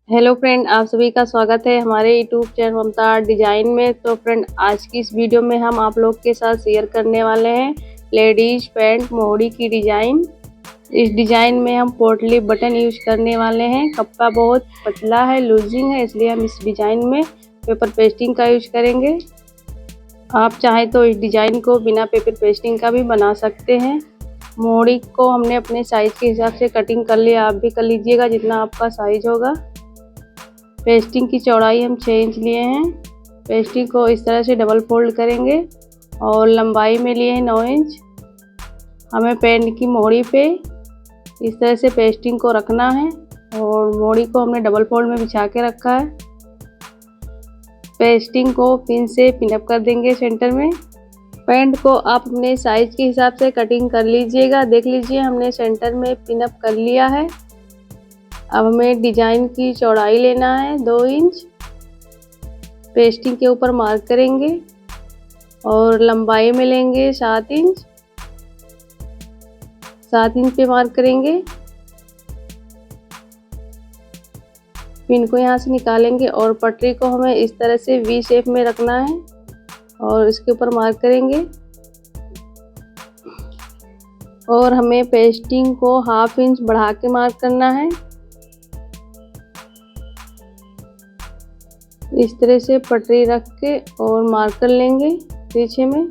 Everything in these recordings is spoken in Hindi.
हेलो फ्रेंड, आप सभी का स्वागत है हमारे यूट्यूब चैनल ममता आर्ट डिज़ाइन में। तो फ्रेंड, आज की इस वीडियो में हम आप लोग के साथ शेयर करने वाले हैं लेडीज पैंट मोहरी की डिज़ाइन। इस डिज़ाइन में हम पोटली बटन यूज करने वाले हैं। कपड़ा बहुत पतला है, लूजिंग है, इसलिए हम इस डिज़ाइन में पेपर पेस्टिंग का यूज करेंगे। आप चाहें तो इस डिज़ाइन को बिना पेपर पेस्टिंग का भी बना सकते हैं। मोहरी को हमने अपने साइज़ के हिसाब से कटिंग कर लिया, आप भी कर लीजिएगा जितना आपका साइज़ होगा। पेस्टिंग की चौड़ाई हम 6 इंच लिए हैं। पेस्टिंग को इस तरह से डबल फोल्ड करेंगे और लंबाई में लिए हैं 9 इंच। हमें पैंट की मोहरी पे इस तरह से पेस्टिंग को रखना है और मोहरी को हमने डबल फोल्ड में बिछा के रखा है। पेस्टिंग को पिन से पिनअप कर देंगे सेंटर में। पैंट को आप अपने साइज के हिसाब से कटिंग कर लीजिएगा। देख लीजिए, हमने सेंटर में पिनअप कर लिया है। अब हमें डिजाइन की चौड़ाई लेना है 2 इंच। पेस्टिंग के ऊपर मार्क करेंगे और लंबाई में लेंगे 7 इंच। 7 इंच पे मार्क करेंगे। पिन को यहाँ से निकालेंगे और पटरी को हमें इस तरह से वी शेप में रखना है और इसके ऊपर मार्क करेंगे। और हमें पेस्टिंग को 1/2 इंच बढ़ा के मार्क करना है। इस तरह से पटरी रख के और मार्क कर लेंगे पीछे में।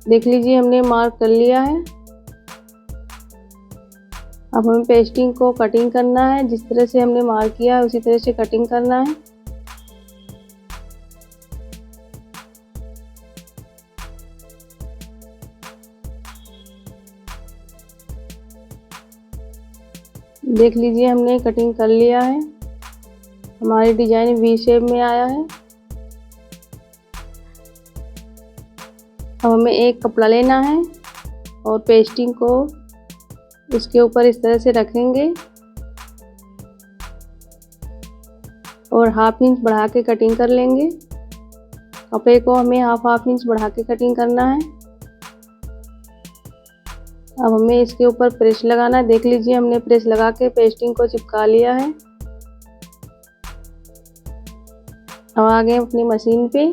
देख लीजिए, हमने मार्क कर लिया है। अब हमें पेस्टिंग को कटिंग करना है। जिस तरह से हमने मार्क किया है उसी तरह से कटिंग करना है। देख लीजिए, हमने कटिंग कर लिया है। हमारी डिजाइन वी शेप में आया है। अब हमें एक कपड़ा लेना है और पेस्टिंग को उसके ऊपर इस तरह से रखेंगे और 1/2 इंच बढ़ा के कटिंग कर लेंगे। कपड़े को हमें हाफ इंच बढ़ा के कटिंग करना है। अब हमें इसके ऊपर प्रेस लगाना है। देख लीजिए, हमने प्रेस लगा के पेस्टिंग को चिपका लिया है। अब आ गए अपनी मशीन पे।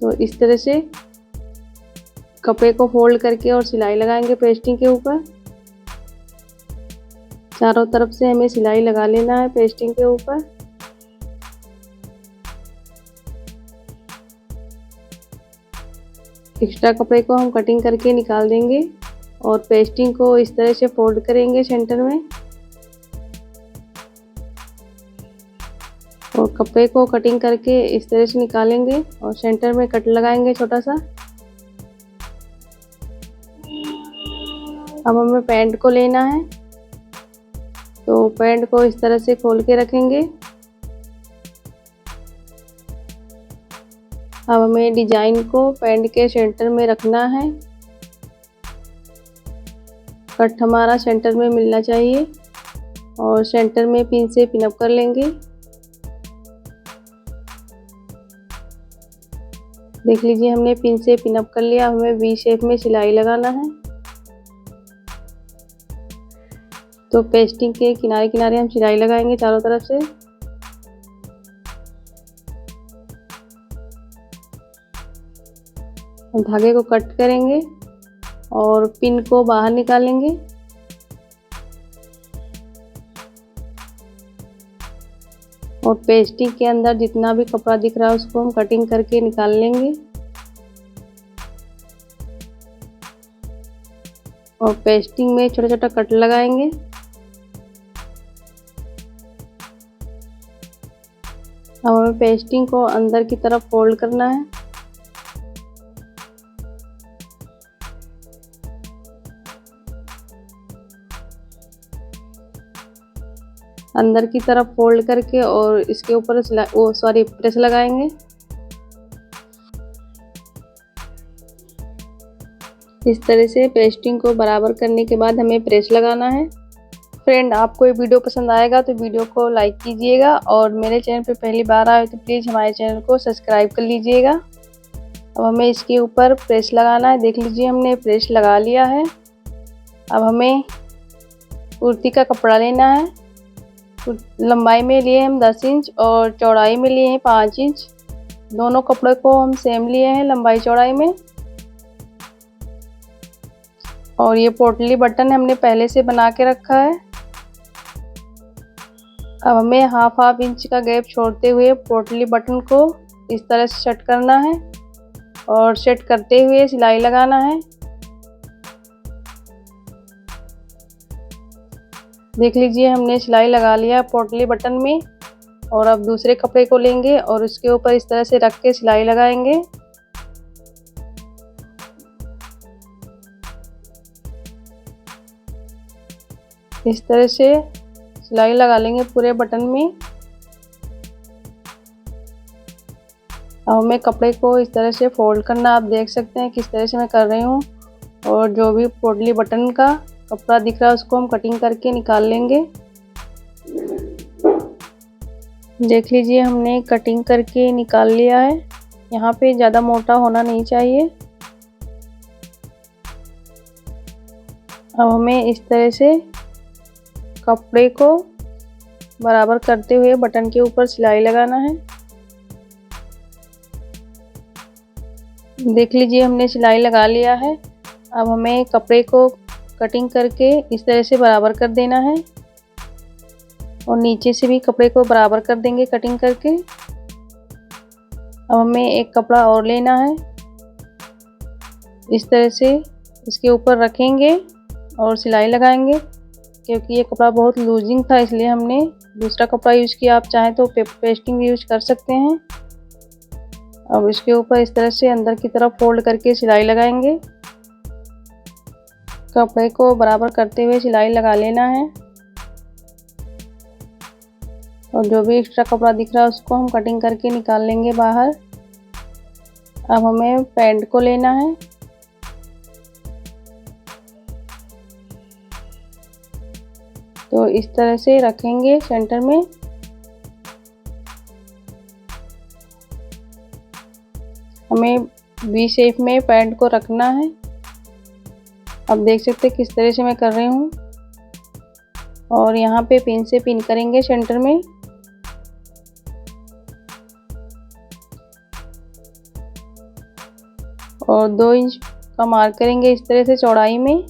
तो इस तरह से कपड़े को फोल्ड करके और सिलाई लगाएंगे पेस्टिंग के ऊपर। चारों तरफ से हमें सिलाई लगा लेना है पेस्टिंग के ऊपर। एक्स्ट्रा कपड़े को हम कटिंग करके निकाल देंगे और पेस्टिंग को इस तरह से फोल्ड करेंगे सेंटर में और कपड़े को कटिंग करके इस तरह से निकालेंगे और सेंटर में कट लगाएंगे छोटा सा। अब हमें पैंट को लेना है। तो पैंट को इस तरह से खोल के रखेंगे। अब हमें डिजाइन को पैंट के सेंटर में रखना है। कट हमारा सेंटर में मिलना चाहिए और सेंटर में पिन से पिनअप कर लेंगे। देख लीजिए, हमने पिन से पिनअप कर लिया। हमें वी शेप में सिलाई लगाना है। तो पेस्टिंग के किनारे किनारे हम सिलाई लगाएंगे चारों तरफ से। धागे को कट करेंगे और पिन को बाहर निकालेंगे। और पेस्टिंग के अंदर जितना भी कपड़ा दिख रहा है उसको हम कटिंग करके निकाल लेंगे और पेस्टिंग में छोटा छोटा कट लगाएंगे। अब हमें पेस्टिंग को अंदर की तरफ फोल्ड करना है। अंदर की तरफ फोल्ड करके और इसके ऊपर प्रेस लगाएंगे। इस तरह से पेस्टिंग को बराबर करने के बाद हमें प्रेस लगाना है। फ्रेंड, आपको ये वीडियो पसंद आएगा तो वीडियो को लाइक कीजिएगा और मेरे चैनल पे पहली बार आए तो प्लीज़ हमारे चैनल को सब्सक्राइब कर लीजिएगा। अब हमें इसके ऊपर प्रेस लगाना है। देख लीजिए, हमने प्रेस लगा लिया है। अब हमें कुर्ती का कपड़ा लेना है। लंबाई में लिए हम 10 इंच और चौड़ाई में लिए हैं 5 इंच। दोनों कपड़े को हम सेम लिए हैं लंबाई चौड़ाई में। और ये पोटली बटन हमने पहले से बना के रखा है। अब हमें हाफ इंच का गैप छोड़ते हुए पोटली बटन को इस तरह से सेट करना है और सेट करते हुए सिलाई लगाना है। देख लीजिए हमने सिलाई लगा लिया पोटली बटन में। और अब दूसरे कपड़े को लेंगे और उसके ऊपर इस तरह से रख के सिलाई लगाएंगे। इस तरह से सिलाई लगा लेंगे पूरे बटन में। अब हमें कपड़े को इस तरह से फोल्ड करना, आप देख सकते हैं किस तरह से मैं कर रही हूँ। और जो भी पोटली बटन का कपड़ा दिख रहा है उसको हम कटिंग करके निकाल लेंगे। देख लीजिए हमने कटिंग करके निकाल लिया है। यहाँ पे ज़्यादा मोटा होना नहीं चाहिए। अब हमें इस तरह से कपड़े को बराबर करते हुए बटन के ऊपर सिलाई लगाना है। देख लीजिए हमने सिलाई लगा लिया है। अब हमें कपड़े को कटिंग करके इस तरह से बराबर कर देना है और नीचे से भी कपड़े को बराबर कर देंगे कटिंग करके। अब हमें एक कपड़ा और लेना है। इस तरह से इसके ऊपर रखेंगे और सिलाई लगाएंगे। क्योंकि ये कपड़ा बहुत लूजिंग था इसलिए हमने दूसरा कपड़ा यूज किया। आप चाहें तो पेस्टिंग भी यूज कर सकते हैं। अब इसके ऊपर इस तरह से अंदर की तरफ फोल्ड करके सिलाई लगाएंगे। कपड़े को बराबर करते हुए सिलाई लगा लेना है। और जो भी एक्स्ट्रा कपड़ा दिख रहा है उसको हम कटिंग करके निकाल लेंगे बाहर। अब हमें पैंट को लेना है। तो इस तरह से रखेंगे सेंटर में। हमें वी शेप में पैंट को रखना है। अब देख सकते हैं किस तरह से मैं कर रही हूँ। और यहाँ पे पिन से पिन करेंगे सेंटर में। और 2 इंच का मार्क करेंगे इस तरह से चौड़ाई में।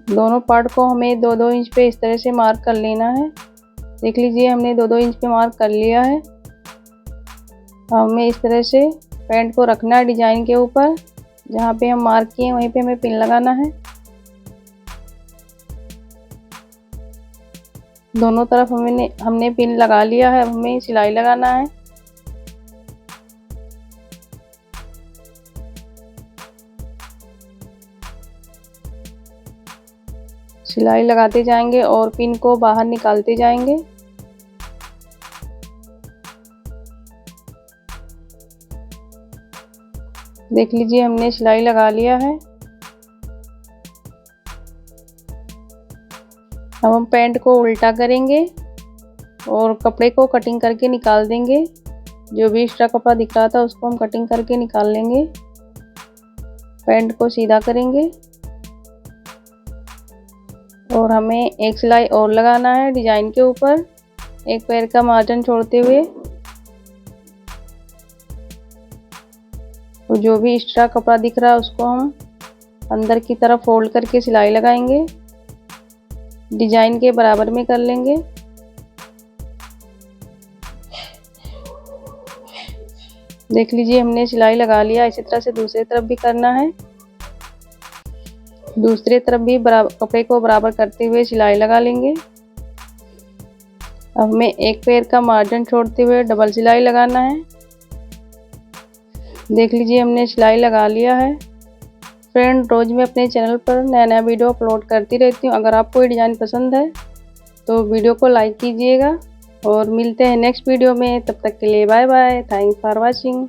दोनों पार्ट को हमें 2-2 इंच पे इस तरह से मार्क कर लेना है। देख लीजिए हमने 2-2 इंच पे मार्क कर लिया है। हमें इस तरह से पैंट को रखना है डिजाइन के ऊपर। जहाँ पे हम मार्क किए वहीं पे हमें पिन लगाना है। दोनों तरफ हमने पिन लगा लिया है। अब हमें सिलाई लगाना है। सिलाई लगाते जाएंगे और पिन को बाहर निकालते जाएंगे। देख लीजिए हमने सिलाई लगा लिया है। अब हम पैंट को उल्टा करेंगे और कपड़े को कटिंग करके निकाल देंगे। जो भी एक्स्ट्रा कपड़ा दिख रहा था उसको हम कटिंग करके निकाल लेंगे। पैंट को सीधा करेंगे और हमें एक सिलाई और लगाना है डिजाइन के ऊपर, एक पैर का मार्जिन छोड़ते हुए। और जो भी एक्स्ट्रा कपड़ा दिख रहा है उसको हम अंदर की तरफ फोल्ड करके सिलाई लगाएंगे। डिजाइन के बराबर में कर लेंगे। देख लीजिए हमने सिलाई लगा लिया। इसी तरह से दूसरी तरफ भी करना है। दूसरी तरफ भी कपड़े को बराबर करते हुए सिलाई लगा लेंगे। अब हमें एक पैर का मार्जिन छोड़ते हुए डबल सिलाई लगाना है। देख लीजिए हमने सिलाई लगा लिया है। फ्रेंड, रोज मैं अपने चैनल पर नया नया वीडियो अपलोड करती रहती हूँ। अगर आपको ये डिज़ाइन पसंद है तो वीडियो को लाइक कीजिएगा। और मिलते हैं नेक्स्ट वीडियो में। तब तक के लिए bye bye. Thanks for watching.